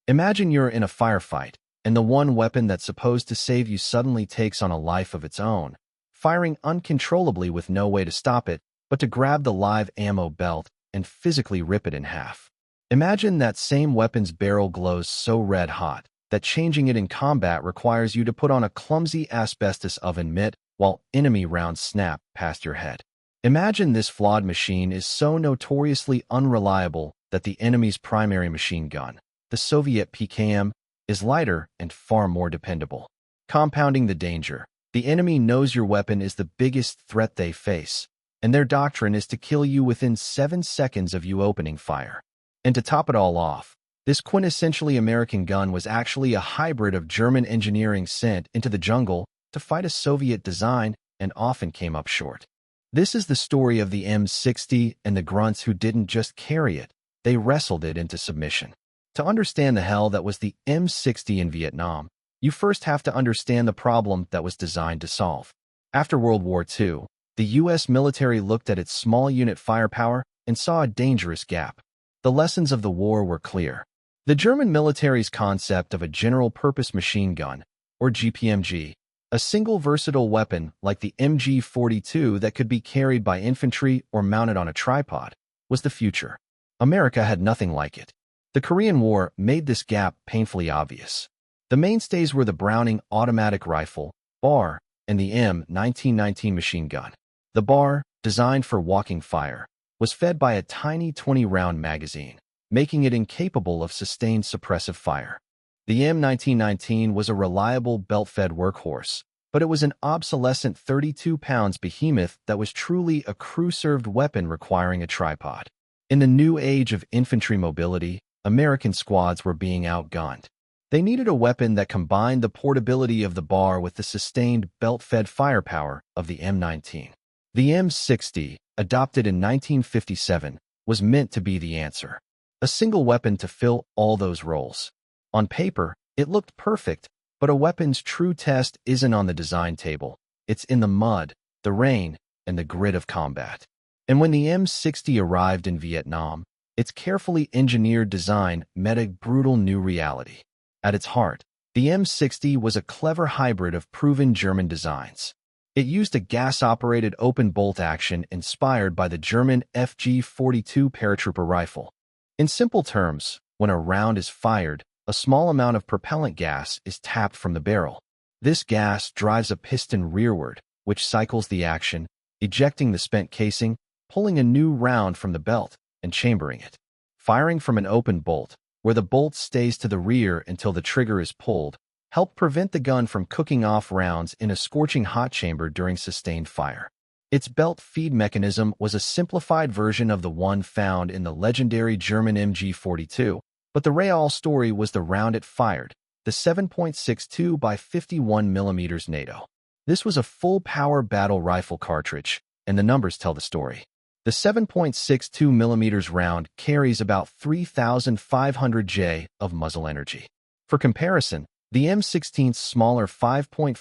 Imagine you're in a firefight, and the one weapon that's supposed to save you suddenly takes on a life of its own, firing uncontrollably with no way to stop it but to grab the live ammo belt and physically rip it in half. Imagine that same weapon's barrel glows so red-hot that changing it in combat requires you to put on a clumsy asbestos oven mitt while enemy rounds snap past your head. Imagine this flawed machine is so notoriously unreliable that the enemy's primary machine gun, the Soviet PKM, is lighter and far more dependable. Compounding the danger, the enemy knows your weapon is the biggest threat they face, and their doctrine is to kill you within 7 seconds of you opening fire. And to top it all off, this quintessentially American gun was actually a hybrid of German engineering sent into the jungle to fight a Soviet design and often came up short. This is the story of the M60 and the grunts who didn't just carry it, they wrestled it into submission. To understand the hell that was the M60 in Vietnam, you first have to understand the problem that was designed to solve. After World War II, the U.S. military looked at its small unit firepower and saw a dangerous gap. The lessons of the war were clear. The German military's concept of a general-purpose machine gun, or GPMG, a single versatile weapon like the MG42 that could be carried by infantry or mounted on a tripod, was the future. America had nothing like it. The Korean War made this gap painfully obvious. The mainstays were the Browning automatic rifle, BAR, and the M1919 machine gun. The BAR, designed for walking fire, was fed by a tiny 20-round magazine, making it incapable of sustained suppressive fire. The M1919 was a reliable belt-fed workhorse, but it was an obsolescent 32-pound behemoth that was truly a crew-served weapon requiring a tripod. In the new age of infantry mobility, American squads were being outgunned. They needed a weapon that combined the portability of the BAR with the sustained belt-fed firepower of the M19. The M60, adopted in 1957, was meant to be the answer. A single weapon to fill all those roles. On paper, it looked perfect, but a weapon's true test isn't on the design table. It's in the mud, the rain, and the grit of combat. And when the M60 arrived in Vietnam, its carefully engineered design met a brutal new reality. At its heart, the M60 was a clever hybrid of proven German designs. It used a gas-operated open bolt action inspired by the German FG-42 paratrooper rifle. In simple terms, when a round is fired, a small amount of propellant gas is tapped from the barrel. This gas drives a piston rearward, which cycles the action, ejecting the spent casing, pulling a new round from the belt, and chambering it. Firing from an open bolt, where the bolt stays to the rear until the trigger is pulled, helped prevent the gun from cooking off rounds in a scorching hot chamber during sustained fire. Its belt feed mechanism was a simplified version of the one found in the legendary German MG42, but the real story was the round it fired, the 7.62 by 51 mm NATO. This was a full-power battle rifle cartridge, and the numbers tell the story. The 7.62 mm round carries about 3,500 J of muzzle energy. For comparison, the M16's smaller 5.56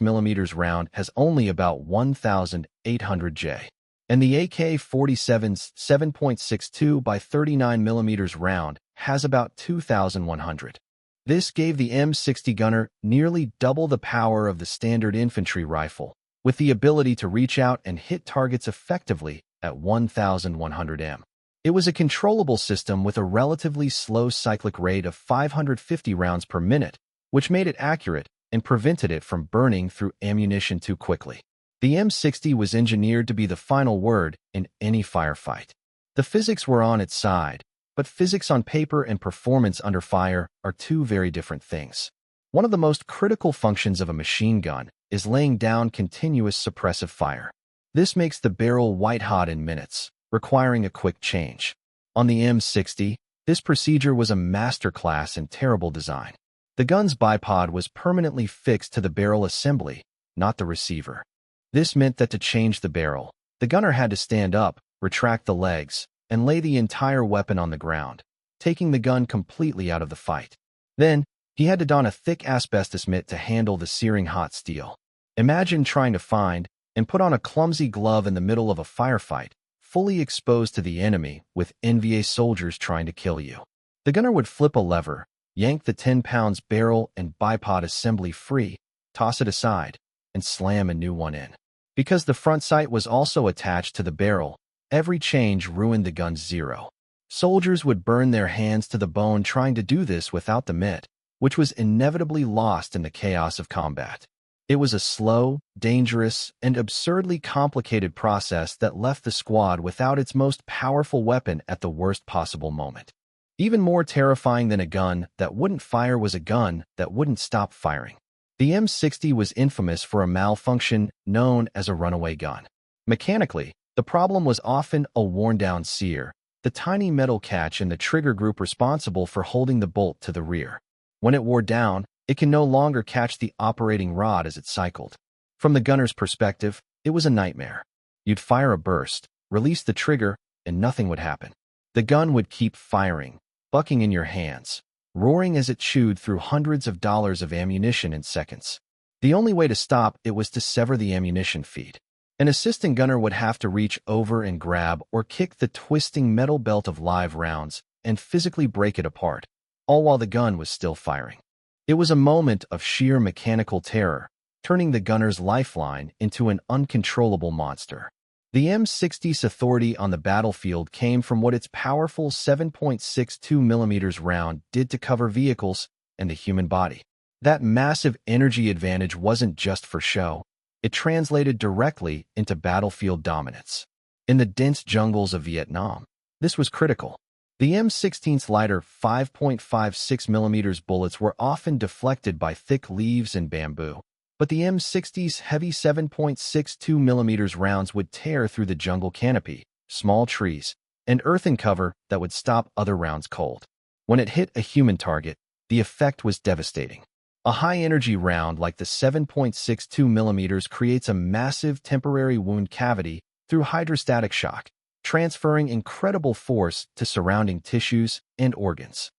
mm round has only about 1,800 J, and the AK-47's 7.62 by 39 mm round has about 2,100. This gave the M60 gunner nearly double the power of the standard infantry rifle, with the ability to reach out and hit targets effectively at 1,100 m. It was a controllable system with a relatively slow cyclic rate of 550 rounds per minute, which made it accurate and prevented it from burning through ammunition too quickly. The M60 was engineered to be the final word in any firefight. The physics were on its side, but physics on paper and performance under fire are two very different things. One of the most critical functions of a machine gun is laying down continuous suppressive fire. This makes the barrel white-hot in minutes, requiring a quick change. On the M60, this procedure was a masterclass in terrible design. The gun's bipod was permanently fixed to the barrel assembly, not the receiver. This meant that to change the barrel, the gunner had to stand up, retract the legs, and lay the entire weapon on the ground, taking the gun completely out of the fight. Then, he had to don a thick asbestos mitt to handle the searing hot steel. Imagine trying to find and put on a clumsy glove in the middle of a firefight, fully exposed to the enemy with NVA soldiers trying to kill you. The gunner would flip a lever, yank the 10 pounds barrel and bipod assembly free, toss it aside, and slam a new one in. Because the front sight was also attached to the barrel, every change ruined the gun's zero. Soldiers would burn their hands to the bone trying to do this without the mitt, which was inevitably lost in the chaos of combat. It was a slow, dangerous, and absurdly complicated process that left the squad without its most powerful weapon at the worst possible moment. Even more terrifying than a gun that wouldn't fire was a gun that wouldn't stop firing. The M60 was infamous for a malfunction known as a runaway gun. Mechanically, the problem was often a worn-down sear, the tiny metal catch in the trigger group responsible for holding the bolt to the rear. When it wore down, it can no longer catch the operating rod as it cycled. From the gunner's perspective, it was a nightmare. You'd fire a burst, release the trigger, and nothing would happen. The gun would keep firing, bucking in your hands, roaring as it chewed through hundreds of dollars of ammunition in seconds. The only way to stop it was to sever the ammunition feed. An assistant gunner would have to reach over and grab or kick the twisting metal belt of live rounds and physically break it apart, all while the gun was still firing. It was a moment of sheer mechanical terror, turning the gunner's lifeline into an uncontrollable monster. The M60's authority on the battlefield came from what its powerful 7.62mm round did to cover vehicles and the human body. That massive energy advantage wasn't just for show. It translated directly into battlefield dominance. In the dense jungles of Vietnam, this was critical. The M16's lighter 5.56mm bullets were often deflected by thick leaves and bamboo, but the M60's heavy 7.62mm rounds would tear through the jungle canopy, small trees, and earthen cover that would stop other rounds cold. When it hit a human target, the effect was devastating. A high-energy round like the 7.62mm creates a massive temporary wound cavity through hydrostatic shock, transferring incredible force to surrounding tissues and organs.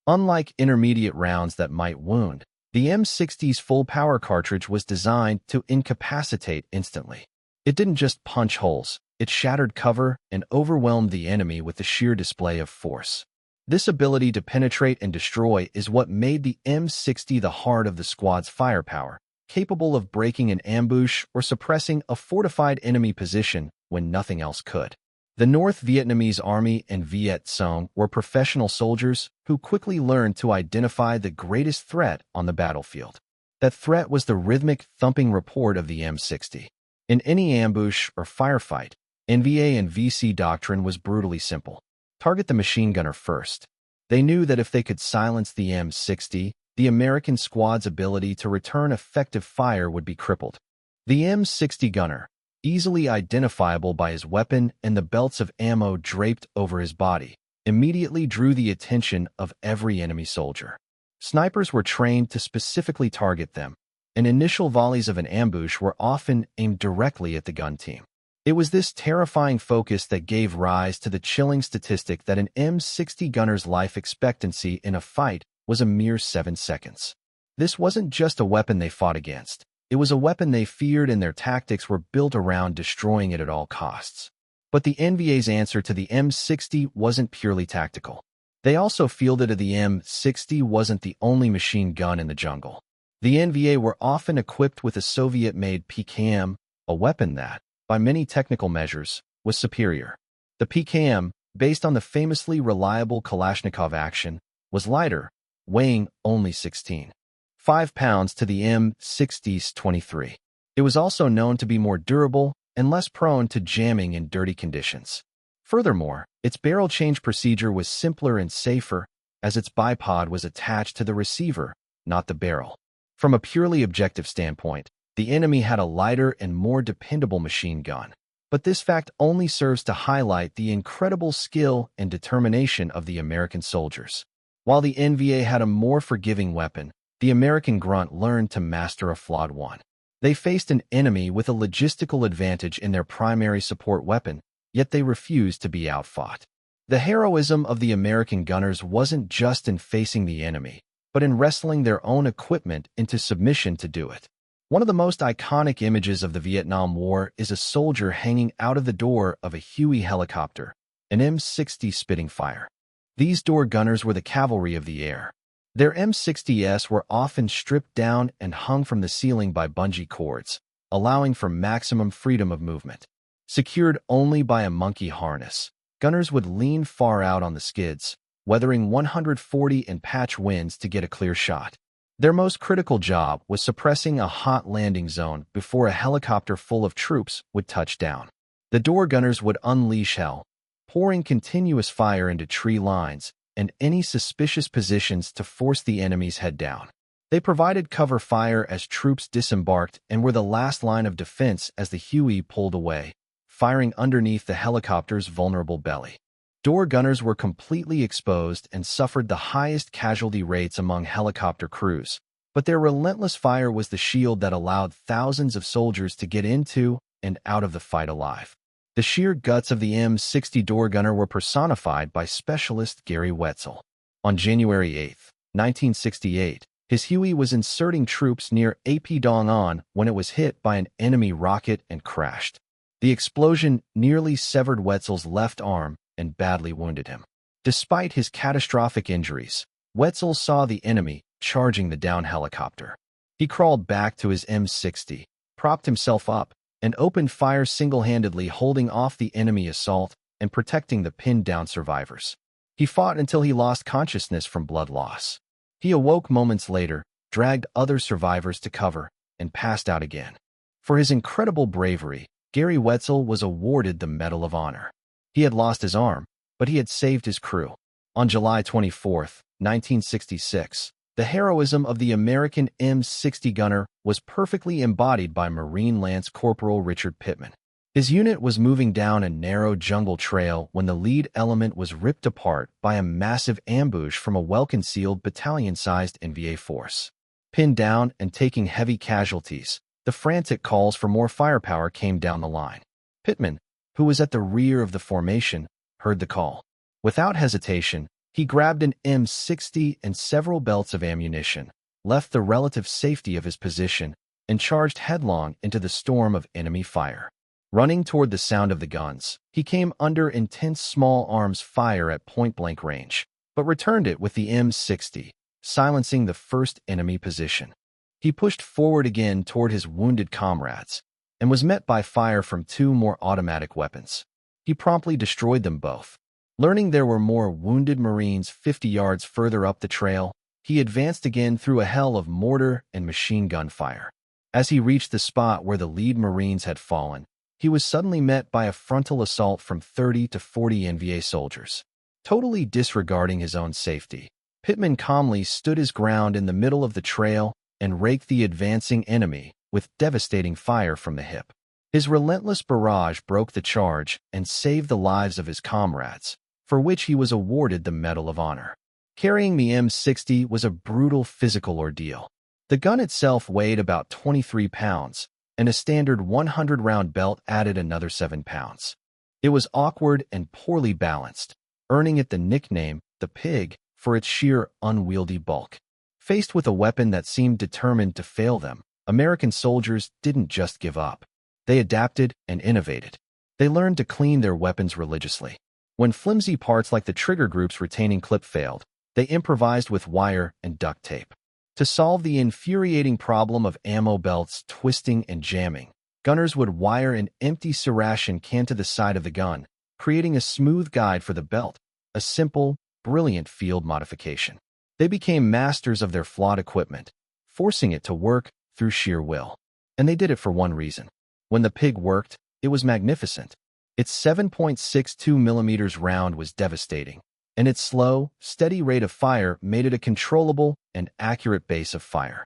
Unlike intermediate rounds that might wound, the M60's full-power cartridge was designed to incapacitate instantly. It didn't just punch holes, it shattered cover and overwhelmed the enemy with the sheer display of force. This ability to penetrate and destroy is what made the M60 the heart of the squad's firepower, capable of breaking an ambush or suppressing a fortified enemy position when nothing else could. The North Vietnamese Army and Viet Cong were professional soldiers who quickly learned to identify the greatest threat on the battlefield. That threat was the rhythmic, thumping report of the M60. In any ambush or firefight, NVA and VC doctrine was brutally simple. Target the machine gunner first. They knew that if they could silence the M60, the American squad's ability to return effective fire would be crippled. The M60 gunner, easily identifiable by his weapon and the belts of ammo draped over his body, immediately drew the attention of every enemy soldier. Snipers were trained to specifically target them, and initial volleys of an ambush were often aimed directly at the gun team. It was this terrifying focus that gave rise to the chilling statistic that an M60 gunner's life expectancy in a fight was a mere 7 seconds. This wasn't just a weapon they fought against. It was a weapon they feared, and their tactics were built around destroying it at all costs. But the NVA's answer to the M60 wasn't purely tactical. They also fielded that the M60 wasn't the only machine gun in the jungle. The NVA were often equipped with a Soviet-made PKM, a weapon that, by many technical measures, was superior. The PKM, based on the famously reliable Kalashnikov action, was lighter, weighing only 16.5 pounds to the M60's 23. It was also known to be more durable and less prone to jamming in dirty conditions. Furthermore, its barrel change procedure was simpler and safer, as its bipod was attached to the receiver, not the barrel. From a purely objective standpoint, the enemy had a lighter and more dependable machine gun. But this fact only serves to highlight the incredible skill and determination of the American soldiers. While the NVA had a more forgiving weapon, the American grunt learned to master a flawed one. They faced an enemy with a logistical advantage in their primary support weapon, yet they refused to be outfought. The heroism of the American gunners wasn't just in facing the enemy, but in wrestling their own equipment into submission to do it. One of the most iconic images of the Vietnam War is a soldier hanging out of the door of a Huey helicopter, an M60 spitting fire. These door gunners were the cavalry of the air. Their M60s were often stripped down and hung from the ceiling by bungee cords, allowing for maximum freedom of movement. Secured only by a monkey harness, gunners would lean far out on the skids, weathering 140 in patch winds to get a clear shot. Their most critical job was suppressing a hot landing zone before a helicopter full of troops would touch down. The door gunners would unleash hell, pouring continuous fire into tree lines and any suspicious positions to force the enemy's head down. They provided cover fire as troops disembarked and were the last line of defense as the Huey pulled away, firing underneath the helicopter's vulnerable belly. Door gunners were completely exposed and suffered the highest casualty rates among helicopter crews, but their relentless fire was the shield that allowed thousands of soldiers to get into and out of the fight alive. The sheer guts of the M60 door gunner were personified by specialist Gary Wetzel. On January 8, 1968, his Huey was inserting troops near AP Dong-an when it was hit by an enemy rocket and crashed. The explosion nearly severed Wetzel's left arm and badly wounded him. Despite his catastrophic injuries, Wetzel saw the enemy charging the down helicopter. He crawled back to his M60, propped himself up, and opened fire single-handedly, holding off the enemy assault and protecting the pinned-down survivors. He fought until he lost consciousness from blood loss. He awoke moments later, dragged other survivors to cover, and passed out again. For his incredible bravery, Gary Wetzel was awarded the Medal of Honor. He had lost his arm, but he had saved his crew. On July 24, 1966, the heroism of the American M60 gunner was perfectly embodied by Marine Lance Corporal Richard Pittman. His unit was moving down a narrow jungle trail when the lead element was ripped apart by a massive ambush from a well-concealed battalion-sized NVA force. Pinned down and taking heavy casualties, the frantic calls for more firepower came down the line. Pittman, who was at the rear of the formation, heard the call. Without hesitation, he grabbed an M60 and several belts of ammunition, left the relative safety of his position, and charged headlong into the storm of enemy fire. Running toward the sound of the guns, he came under intense small arms fire at point-blank range, but returned it with the M60, silencing the first enemy position. He pushed forward again toward his wounded comrades, and was met by fire from two more automatic weapons. He promptly destroyed them both. Learning there were more wounded Marines 50 yards further up the trail, he advanced again through a hell of mortar and machine gun fire. As he reached the spot where the lead Marines had fallen, he was suddenly met by a frontal assault from 30 to 40 NVA soldiers. Totally disregarding his own safety, Pittman calmly stood his ground in the middle of the trail and raked the advancing enemy with devastating fire from the hip. His relentless barrage broke the charge and saved the lives of his comrades, for which he was awarded the Medal of Honor. Carrying the M60 was a brutal physical ordeal. The gun itself weighed about 23 pounds, and a standard 100-round belt added another 7 pounds. It was awkward and poorly balanced, earning it the nickname, the Pig, for its sheer unwieldy bulk. Faced with a weapon that seemed determined to fail them, American soldiers didn't just give up. They adapted and innovated. They learned to clean their weapons religiously. When flimsy parts like the trigger group's retaining clip failed, they improvised with wire and duct tape. To solve the infuriating problem of ammo belts twisting and jamming, gunners would wire an empty Saracen can to the side of the gun, creating a smooth guide for the belt, a simple, brilliant field modification. They became masters of their flawed equipment, forcing it to work through sheer will. And they did it for one reason. When the Pig worked, it was magnificent. Its 7.62 millimeters round was devastating, and its slow, steady rate of fire made it a controllable and accurate base of fire.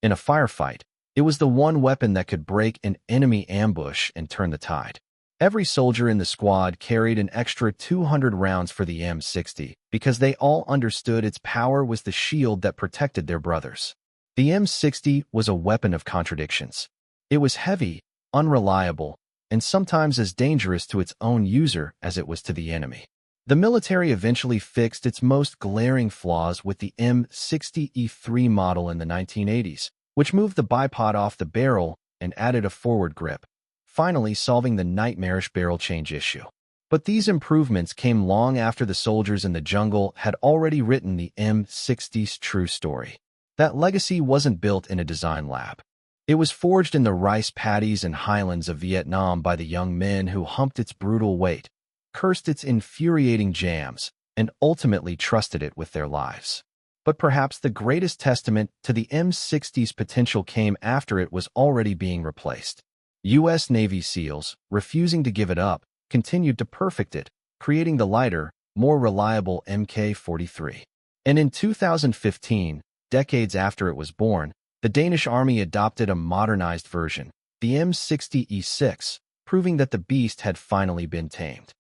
In a firefight, it was the one weapon that could break an enemy ambush and turn the tide. Every soldier in the squad carried an extra 200 rounds for the M60 because they all understood its power was the shield that protected their brothers. The M60 was a weapon of contradictions. It was heavy, unreliable, and sometimes as dangerous to its own user as it was to the enemy. The military eventually fixed its most glaring flaws with the M60E3 model in the 1980s, which moved the bipod off the barrel and added a forward grip, finally solving the nightmarish barrel change issue. But these improvements came long after the soldiers in the jungle had already written the M60's true story. That legacy wasn't built in a design lab. It was forged in the rice paddies and highlands of Vietnam by the young men who humped its brutal weight, cursed its infuriating jams, and ultimately trusted it with their lives. But perhaps the greatest testament to the M60's potential came after it was already being replaced. U.S. Navy SEALs, refusing to give it up, continued to perfect it, creating the lighter, more reliable Mk-43. And in 2015, decades after it was born, the Danish army adopted a modernized version, the M60E6, proving that the beast had finally been tamed.